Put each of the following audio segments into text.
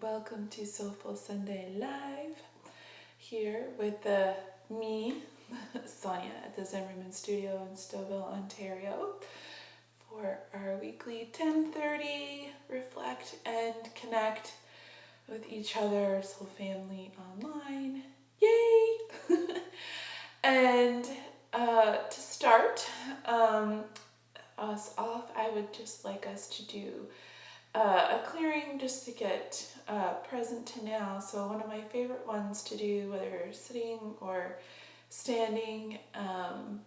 welcome to Soulful Sunday Live, here with me, Sonia, at the Zen Room Studio in Stouffville, Ontario, for our weekly 10:30 reflect and connect with each other, soul family online. Yay! And to start us off, I would just like us to do a clearing just to get present to now. So one of my favorite ones to do, whether sitting or standing, and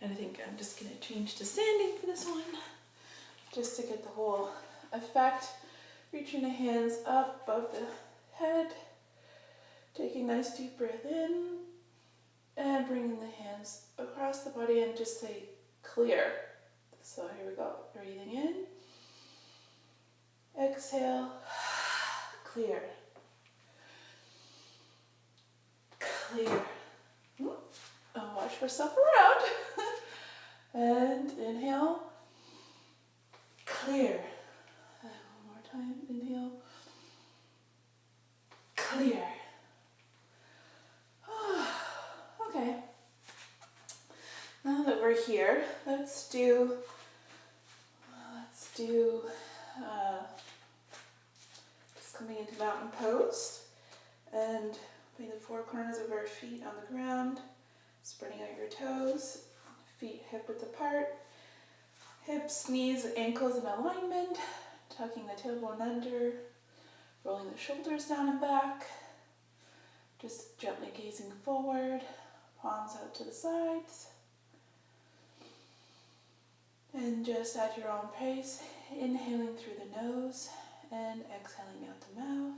I think I'm just going to change to standing for this one, just to get the whole effect. Reaching the hands up above the head, taking a nice deep breath in, and bringing the hands across the body and just say clear. So here we go, breathing in. Exhale, clear. Clear. Watch yourself around. And inhale, clear. One more time, inhale, clear. Okay. Now that we're here, let's do just coming into mountain pose and putting the four corners of our feet on the ground, spreading out your toes, feet hip width apart, hips, knees, ankles in alignment, tucking the tailbone under, rolling the shoulders down and back, just gently gazing forward, palms out to the sides. And just at your own pace, inhaling through the nose and exhaling out the mouth.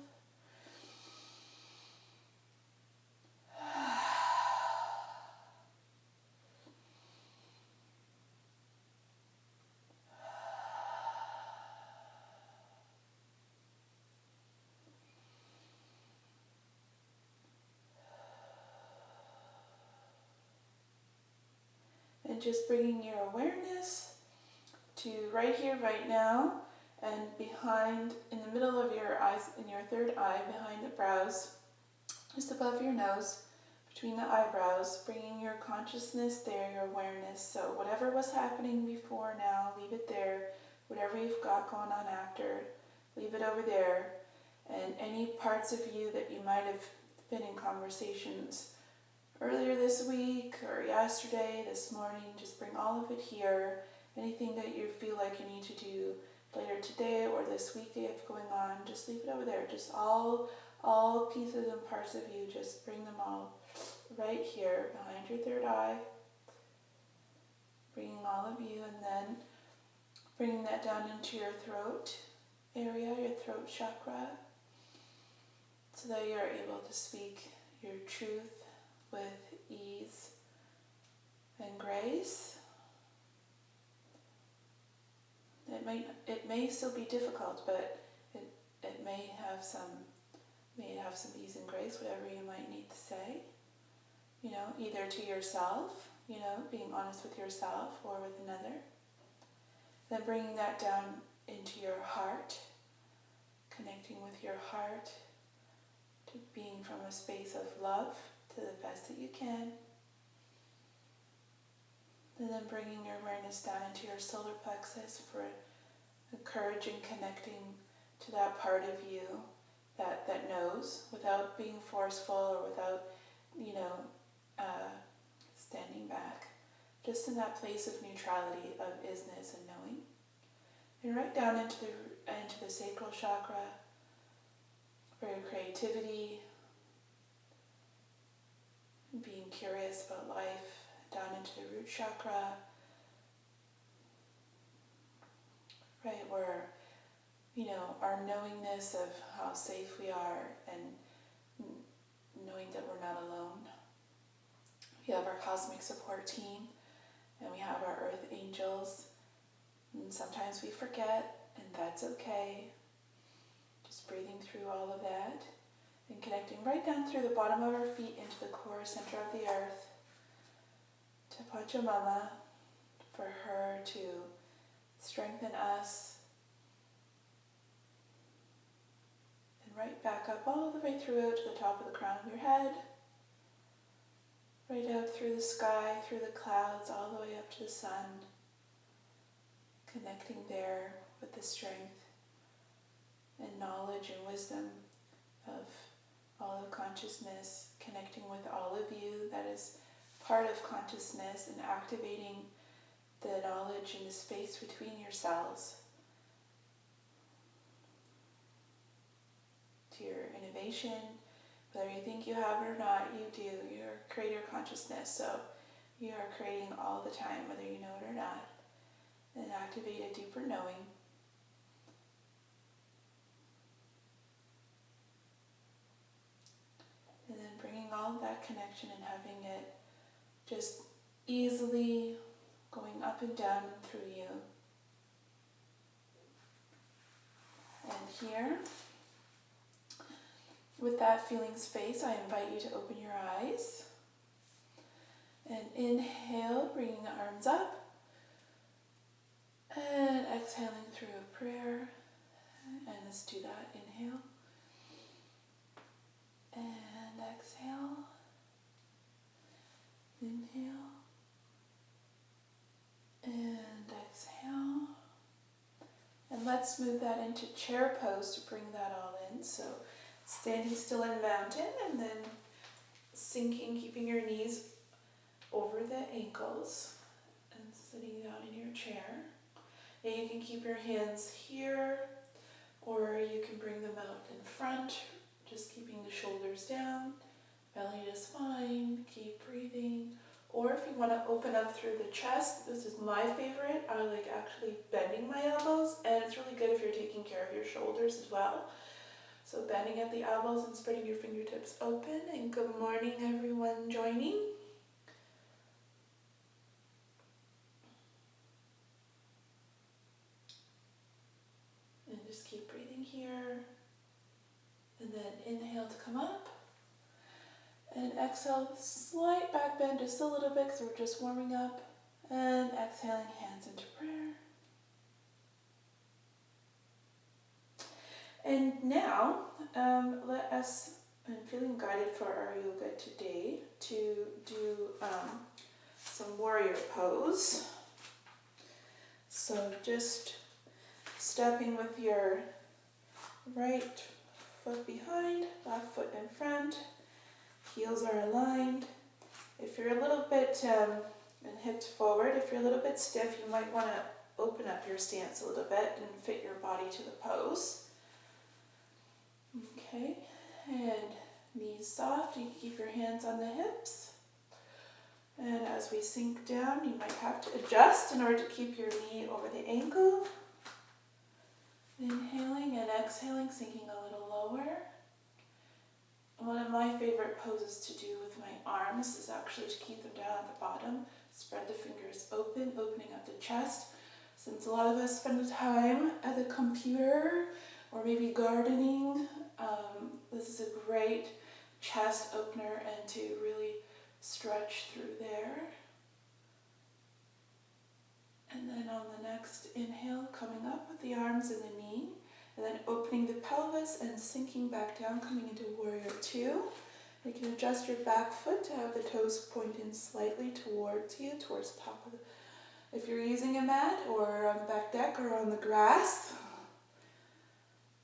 And just bringing your awareness to right here, right now, and behind, in the middle of your eyes, in your third eye, behind the brows, just above your nose, between the eyebrows, bringing your consciousness there, your awareness. So whatever was happening before now, leave it there. Whatever you've got going on after, leave it over there. And any parts of you that you might have been in conversations earlier this week or yesterday, this morning, just bring all of it here. Anything that you feel like you need to do later today or this week that you have going on, just leave it over there. Just all pieces and parts of you, just bring them all right here behind your third eye. Bringing all of you, and then bringing that down into your throat area, your throat chakra, so that you're able to speak your truth with ease and grace. It may still be difficult, but it may have some ease and grace, whatever you might need to say. Either to yourself, being honest with yourself, or with another. Then bringing that down into your heart, connecting with your heart, to being from a space of love to the best that you can. And then bringing your awareness down into your solar plexus for encouraging, connecting to that part of you that knows, without being forceful or without, standing back. Just in that place of neutrality, of isness and knowing. And right down into the sacral chakra for your creativity, being curious about life, down into the root chakra, right where, our knowingness of how safe we are and knowing that we're not alone. We have our cosmic support team, and we have our earth angels, and sometimes we forget, and that's okay. Just breathing through all of that, and connecting right down through the bottom of our feet into the core center of the earth, to Pachamama, for her to strengthen us, and right back up all the way through out to the top of the crown of your head, right out through the sky, through the clouds, all the way up to the sun, connecting there with the strength and knowledge and wisdom of all of consciousness, connecting with all of you that is part of consciousness and activating the knowledge and the space between your cells to your innovation. Whether you think you have it or not, you do. You're a creator consciousness, so you are creating all the time, whether you know it or not. And activate a deeper knowing. And then bringing all of that connection and having it just easily going up and down through you. And here, with that feeling space, I invite you to open your eyes. And inhale, bringing the arms up. And exhaling through a prayer. And let's do that. Inhale. And exhale. Inhale. And exhale. And let's move that into chair pose to bring that all in. So standing still in mountain and then sinking, keeping your knees over the ankles and sitting down in your chair. And you can keep your hands here, or you can bring them out in front, just keeping the shoulders down, belly to spine, keep breathing. Or if you want to open up through the chest, this is my favorite. I like actually bending my elbows, and it's really good if you're taking care of your shoulders as well. So bending at the elbows and spreading your fingertips open. And good morning everyone joining. And just keep breathing here. And then inhale to come up. And exhale, slight back bend just a little bit because we're just warming up. And exhaling, hands into prayer. And now, let us, I'm feeling guided for our yoga today to do some warrior pose. So just stepping with your right foot behind, left foot in front, heels are aligned. If you're a little bit, and hips forward, if you're a little bit stiff, you might want to open up your stance a little bit and fit your body to the pose. Okay, and knees soft, you can keep your hands on the hips. And as we sink down, you might have to adjust in order to keep your knee over the ankle. Inhaling and exhaling, sinking a little lower. One of my favorite poses to do with my arms is actually to keep them down at the bottom. Spread the fingers open, opening up the chest. Since a lot of us spend time at the computer or maybe gardening, this is a great chest opener and to really stretch through there. And then on the next inhale, coming up with the arms and the knee, and then opening the pelvis and sinking back down, coming into warrior two. You can adjust your back foot to have the toes point in slightly towards you, towards the top of the, if you're using a mat or on the back deck or on the grass.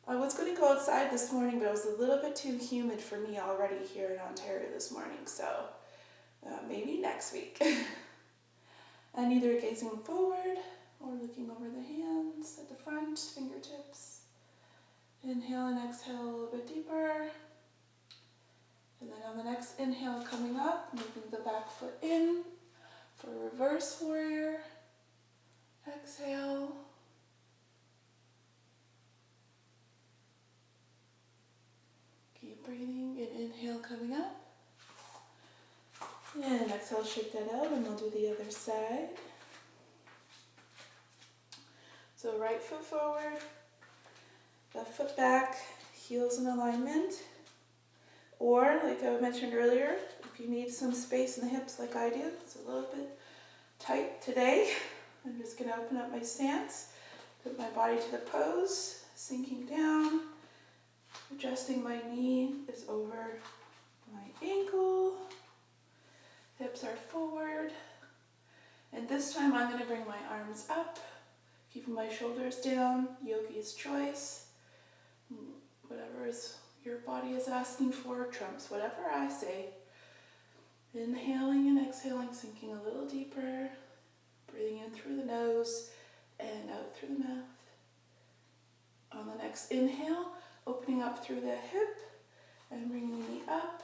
I was going to go outside this morning, but it was a little bit too humid for me already here in Ontario this morning, so maybe next week. And either gazing forward or looking over the hands at the front, fingertips. Inhale and exhale a little bit deeper. And then on the next inhale, coming up, moving the back foot in for reverse warrior. Exhale. Keep breathing and inhale coming up. And exhale, shake that out, and we'll do the other side. So right foot forward, left foot back, heels in alignment. Or, like I mentioned earlier, if you need some space in the hips like I do, it's a little bit tight today. I'm just going to open up my stance, put my body to the pose, sinking down, adjusting my knee is over my ankle. Hips are forward. And this time I'm going to bring my arms up, keeping my shoulders down, yogi's choice. Whatever your body is asking for trumps whatever I say. Inhaling and exhaling, sinking a little deeper, breathing in through the nose and out through the mouth. On the next inhale, opening up through the hip and bringing the knee up,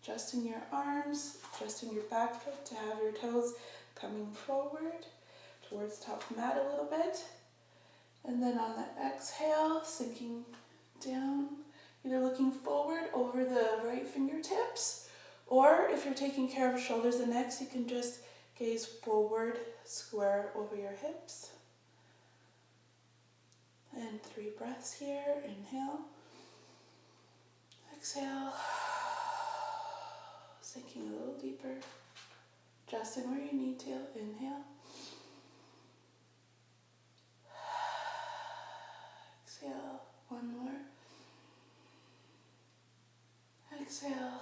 adjusting your arms, adjusting your back foot to have your toes coming forward towards top of the mat a little bit. And then on the exhale, sinking down, either looking forward over the right fingertips, or if you're taking care of shoulders and necks, you can just gaze forward, square over your hips. And 3 breaths here. Inhale. Exhale. Sinking a little deeper. Adjusting where you need to. Inhale. Exhale. One more. Exhale.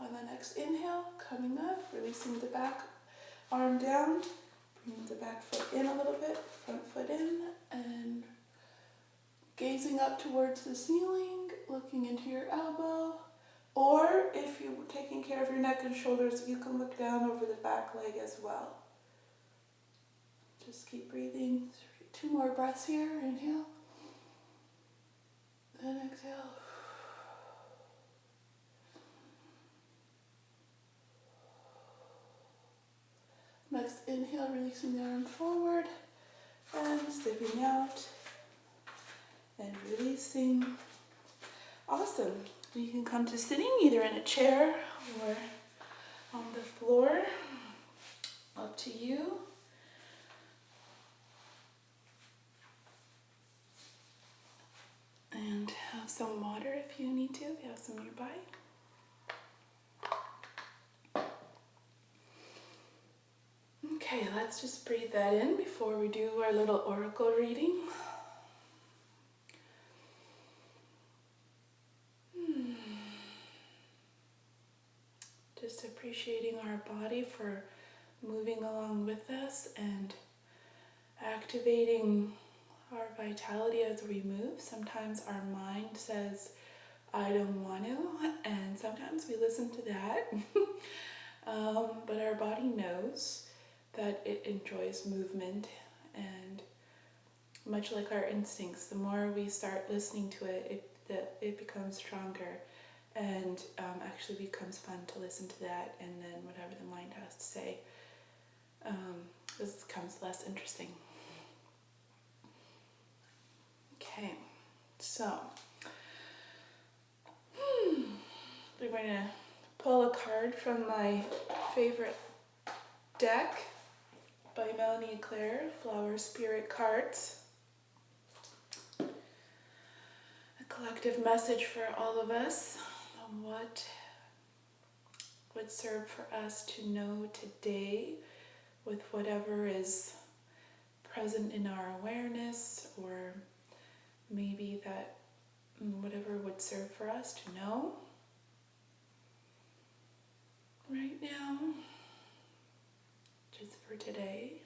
On the next inhale, coming up, releasing the back arm down, bringing the back foot in a little bit, front foot in, and gazing up towards the ceiling, looking into your elbow. Or if you're taking care of your neck and shoulders, you can look down over the back leg as well. Just keep breathing. 2 more breaths here. Inhale. And exhale. Next inhale, releasing the arm forward and stepping out and releasing. Awesome. You can come to sitting either in a chair or on the floor. Up to you. And have some water if you need to, if you have some nearby. Okay, let's just breathe that in before we do our little oracle reading. Just appreciating our body for moving along with us and activating our vitality as we move. Sometimes our mind says, I don't want to, and sometimes we listen to that. But our body knows that it enjoys movement, and much like our instincts, the more we start listening to it, it becomes stronger, and actually becomes fun to listen to that, and then whatever the mind has to say becomes less interesting. Okay, so we're going to pull a card from my favorite deck by Melanie Claire, Flower Spirit Cards. A collective message for all of us on what would serve for us to know today with whatever is present in our awareness, or maybe that whatever would serve for us to know right now, just for today,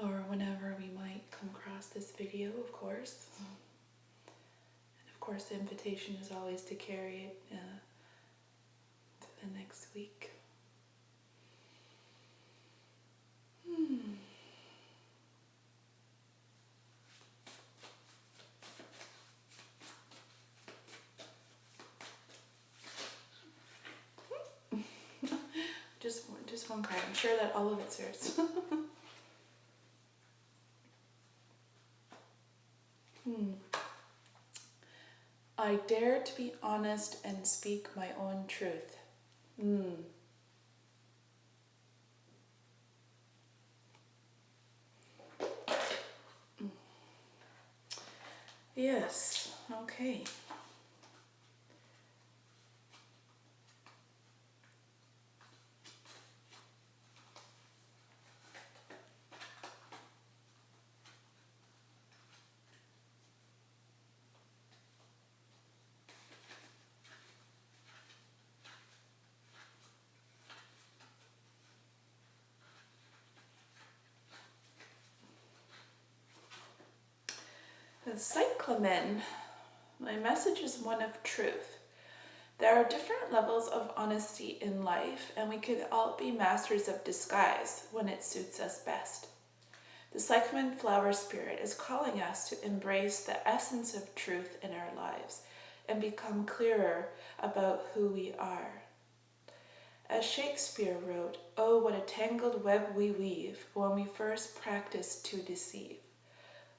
or whenever we might come across this video, of course. And of course, the invitation is always to carry it to the next week. Just one card. I'm sure that all of it serves. I dare to be honest and speak my own truth. Yes, okay. Cyclamen. My message is one of truth. There are different levels of honesty in life, and we could all be masters of disguise when it suits us best. The Cyclamen flower spirit is calling us to embrace the essence of truth in our lives and become clearer about who we are. As Shakespeare wrote, "Oh, what a tangled web we weave when we first practice to deceive."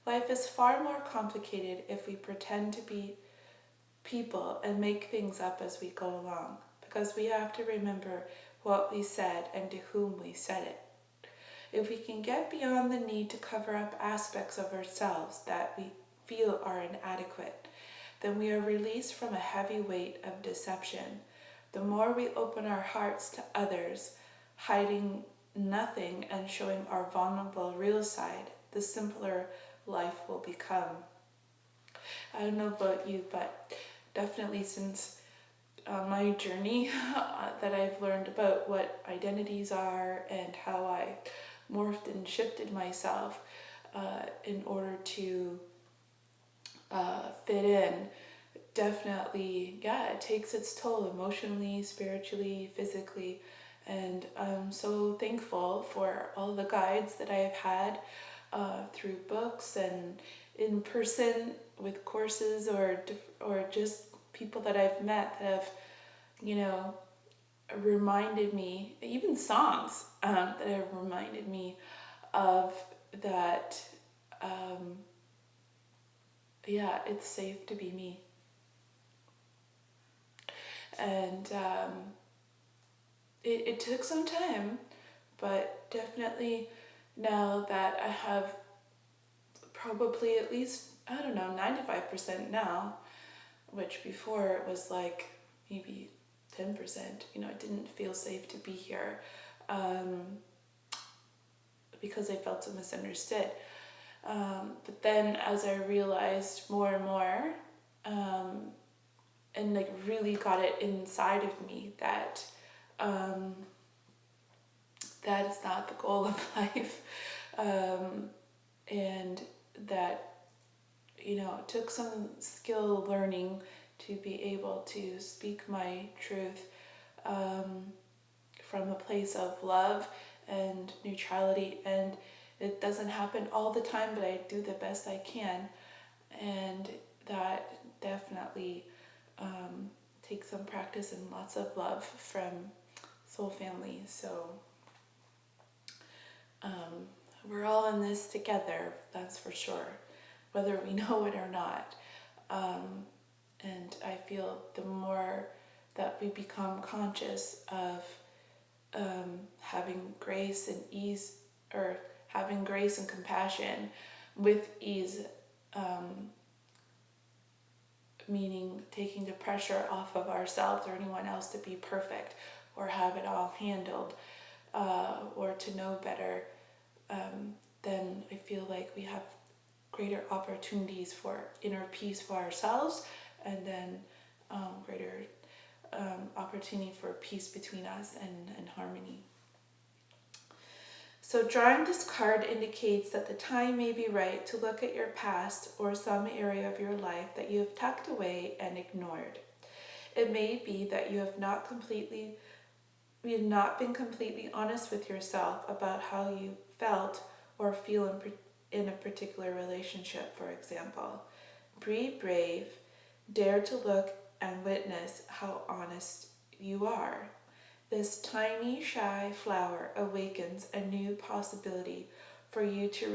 Life is far more complicated if we pretend to be people and make things up as we go along, because we have to remember what we said and to whom we said it. If we can get beyond the need to cover up aspects of ourselves that we feel are inadequate, then we are released from a heavy weight of deception. The more we open our hearts to others, hiding nothing and showing our vulnerable real side, the simpler life will become. I don't know about you, but definitely since my journey that I've learned about what identities are and how I morphed and shifted myself in order to fit in, definitely, it takes its toll emotionally, spiritually, physically, and I'm so thankful for all the guides that I have had through books and in person with courses or just people that I've met that have, reminded me, even songs that have reminded me of that, it's safe to be me. And it took some time, but definitely now that I have probably at least, 95% now, which before it was like maybe 10%, it didn't feel safe to be here because I felt so misunderstood. But then as I realized more and more, and like really got it inside of me that that is not the goal of life, and that it took some skill learning to be able to speak my truth from a place of love and neutrality, and it doesn't happen all the time, but I do the best I can, and that definitely takes some practice and lots of love from Soul Family. So we're all in this together, that's for sure, whether we know it or not. And I feel the more that we become conscious of having grace and ease, or having grace and compassion with ease, meaning taking the pressure off of ourselves or anyone else to be perfect or have it all handled, or to know better, then I feel like we have greater opportunities for inner peace for ourselves, and then greater opportunity for peace between us and harmony. So drawing this card indicates that the time may be right to look at your past or some area of your life that you have tucked away and ignored. It may be that you have not been completely honest with yourself about how you felt or feel in a particular relationship, for example. Be brave, dare to look and witness how honest you are. This tiny, shy flower awakens a new possibility for you to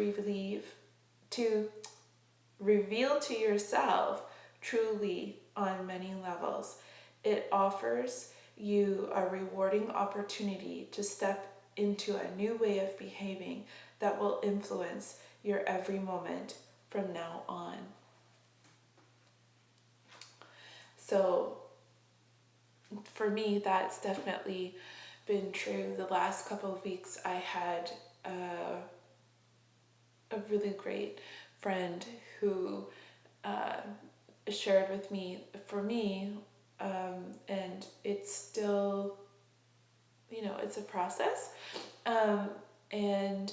reveal to yourself truly on many levels. It offers you a rewarding opportunity to step into a new way of behaving that will influence your every moment from now on. So for me, that's definitely been true. The last couple of weeks I had a really great friend who shared with me, for me, and it's still, it's a process, and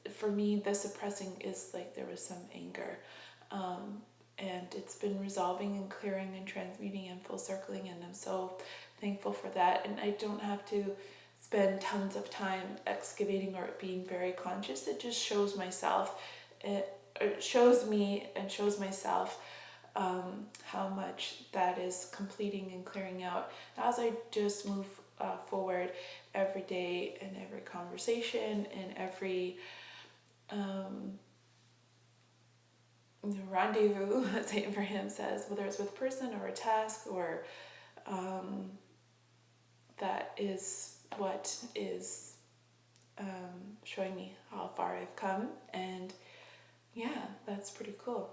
for me the suppressing is like there was some anger and it's been resolving and clearing and transmuting and full circling, and I'm so thankful for that. And I don't have to spend tons of time excavating or being very conscious. It just shows myself, it shows me and shows myself how much that is completing and clearing out as I just move forward every day, in every conversation, in every rendezvous, as Abraham says, whether it's with a person or a task, or that is what is showing me how far I've come. And yeah, that's pretty cool.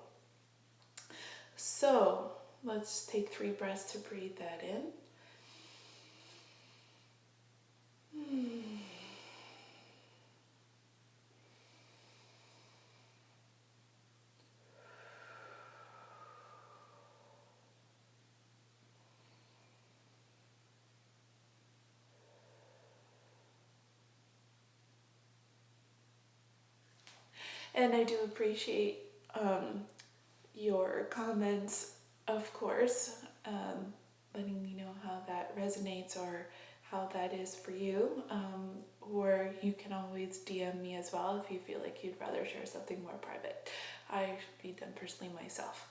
So let's take 3 breaths to breathe that in. And I do appreciate your comments, of course, letting me know how that resonates or how that is for you. Or you can always DM me as well if you feel like you'd rather share something more private. I read them personally myself.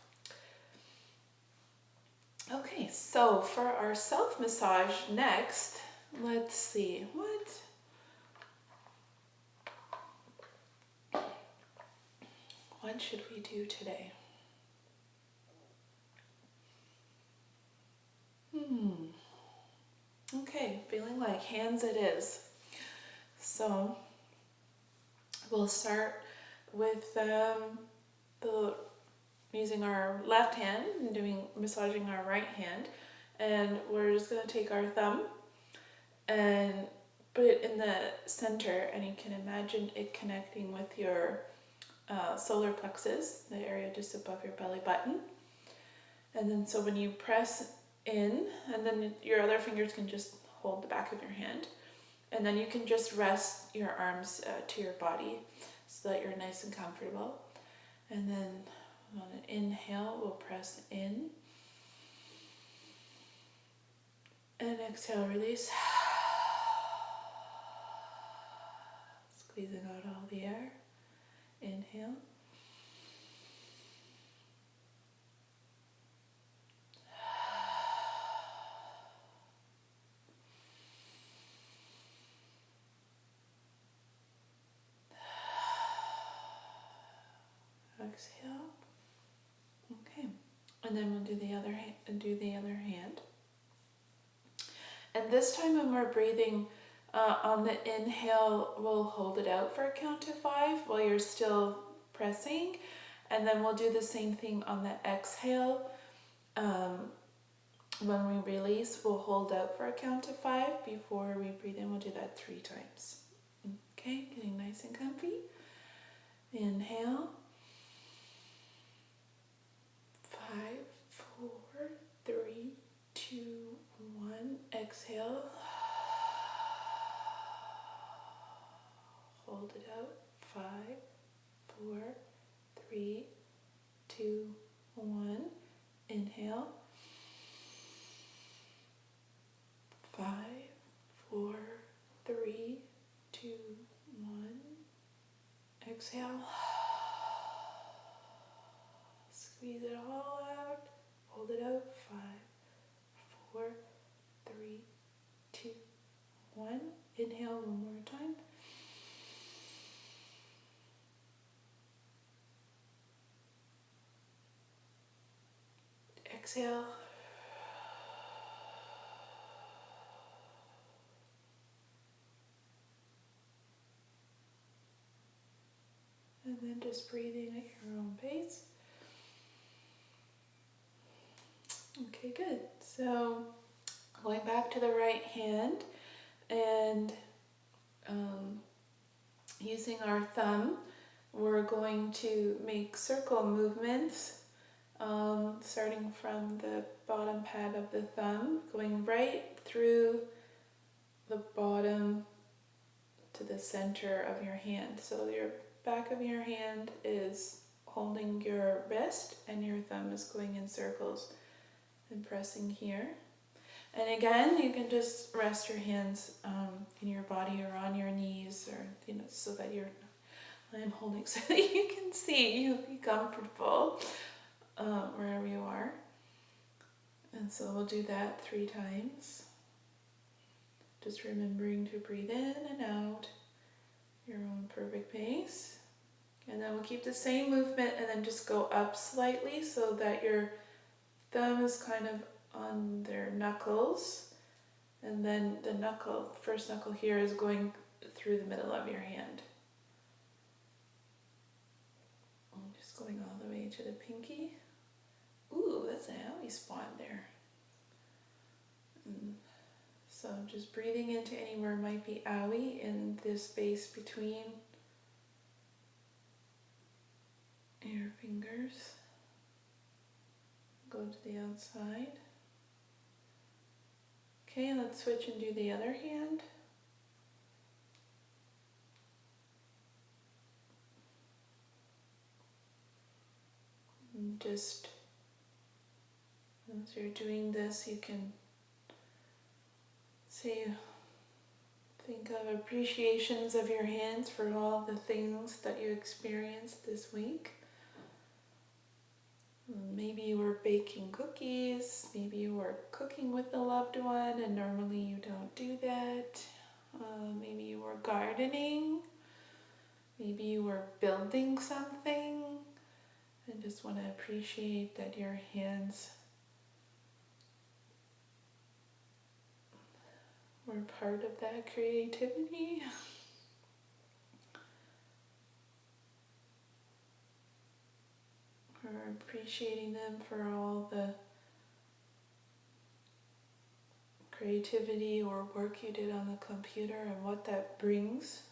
Okay, so for our self-massage next, let's see, what should we do today? Okay, feeling like hands it is. So we'll start with using our left hand and massaging our right hand, and we're just going to take our thumb and put it in the center, and you can imagine it connecting with your solar plexus, the area just above your belly button. And then so when you press in, and then your other fingers can just hold the back of your hand, and then you can just rest your arms to your body so that you're nice and comfortable. And then on an inhale, we'll press in, and exhale, release, squeezing out all the air. Inhale, exhale. Okay, and then we'll do the other hand. And this time when we're breathing on the inhale, we'll hold it out for a count to 5 while you're still pressing, and then we'll do the same thing on the exhale. When we release, we'll hold out for a count to 5 before we breathe in. We'll do that 3 times. Okay, getting nice and comfy. Inhale. 5, 4, 3, 2, 1. Exhale. Hold it out. 5, 4, 3, 2, 1. Inhale. 5, 4, 3, 2, 1. Exhale. Squeeze it all out. Hold it out. 5, 4, 3, 2, 1. Inhale one more time. Exhale. And then just breathing at your own pace. Okay, good. So going back to the right hand and using our thumb, we're going to make circle movements, starting from the bottom pad of the thumb, going right through the bottom to the center of your hand. So your back of your hand is holding your wrist and your thumb is going in circles and pressing here. And again, you can just rest your hands in your body or on your knees, or so that I'm holding so that you can see, you'll be comfortable wherever you are. And so we'll do that 3 times. Just remembering to breathe in and out your own perfect pace. And then we'll keep the same movement and then just go up slightly so that your thumb is kind of on their knuckles. And then the first knuckle here is going through the middle of your hand. I'm just going all the way to the pinky. Ooh, that's a owie spot there. So just breathing into anywhere might be owie in this space between your fingers. Go to the outside. Okay, let's switch and do the other hand. And just as you're doing this, you can think of appreciations of your hands for all the things that you experienced this week. Maybe you were baking cookies, maybe you were cooking with a loved one and normally you don't do that. Maybe you were gardening, maybe you were building something, and just want to appreciate that your hands were part of that creativity. Or appreciating them for all the creativity or work you did on the computer and what that brings.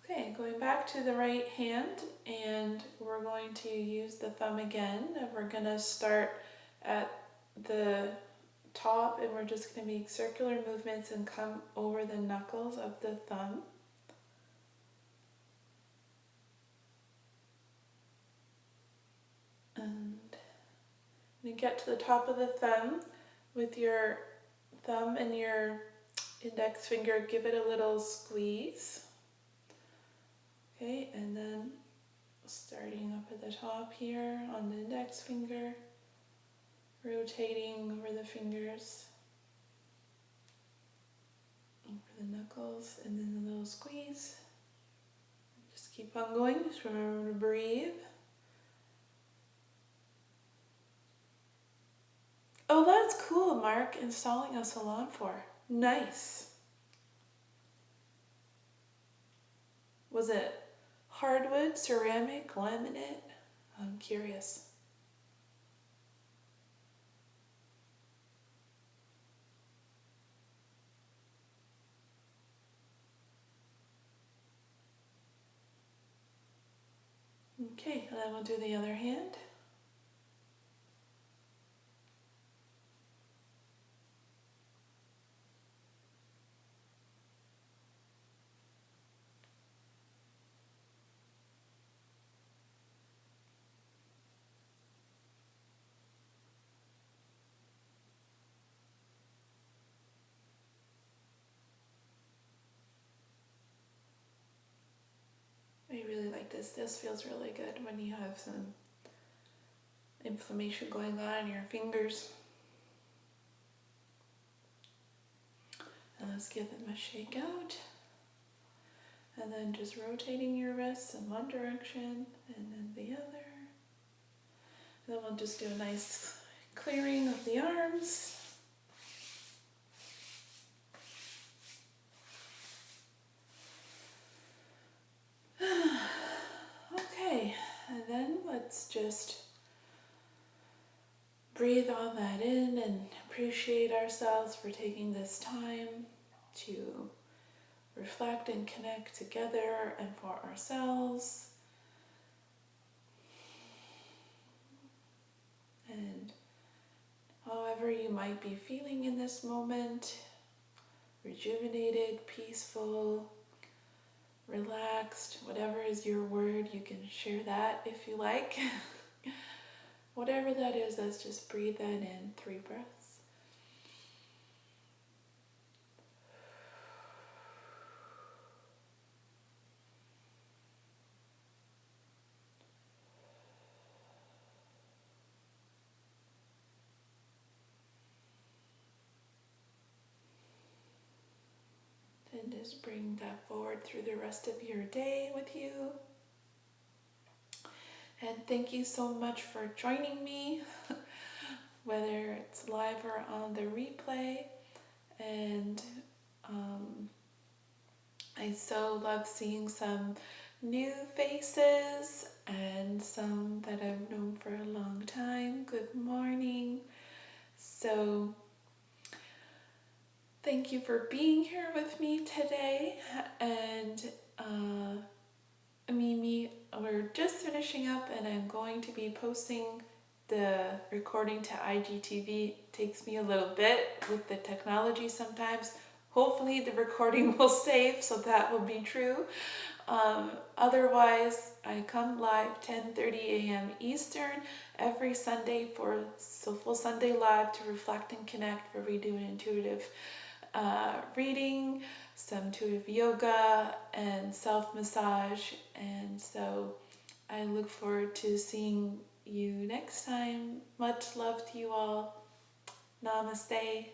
Okay, going back to the right hand, and we're going to use the thumb again, and we're going to start at the top, and we're just going to make circular movements and come over the knuckles of the thumb. And you get to the top of the thumb with your thumb and your index finger, give it a little squeeze. Okay, and then starting up at the top here on the index finger, rotating over the fingers, over the knuckles, and then a little squeeze. Just keep on going, just remember to breathe. Oh, that's cool, Mark, installing a salon for. Nice. Was it hardwood, ceramic, laminate? I'm curious. Okay, and then we'll do the other hand. I really like this. This feels really good when you have some inflammation going on in your fingers. And let's give them a shake out. And then just rotating your wrists in one direction and then the other. And then we'll just do a nice clearing of the arms. Okay, and then let's just breathe all that in and appreciate ourselves for taking this time to reflect and connect together and for ourselves. And however you might be feeling in this moment, rejuvenated, peaceful, relaxed, whatever is your word, you can share that if you like. Whatever that is, let's just breathe that in, 3 breaths. And just bring that forward through the rest of your day with you. And thank you so much for joining me, whether it's live or on the replay. And I so love seeing some new faces and some that I've known for a long time. Good morning. So thank you for being here with me today. And Mimi, we're just finishing up and I'm going to be posting the recording to IGTV. It takes me a little bit with the technology sometimes. Hopefully the recording will save, so that will be true. Otherwise, I come live 10:30 a.m. Eastern every Sunday for Soulful Sunday Live to reflect and connect, where we do an intuitive reading, some intuitive yoga, and self-massage. And so I look forward to seeing you next time. Much love to you all. Namaste.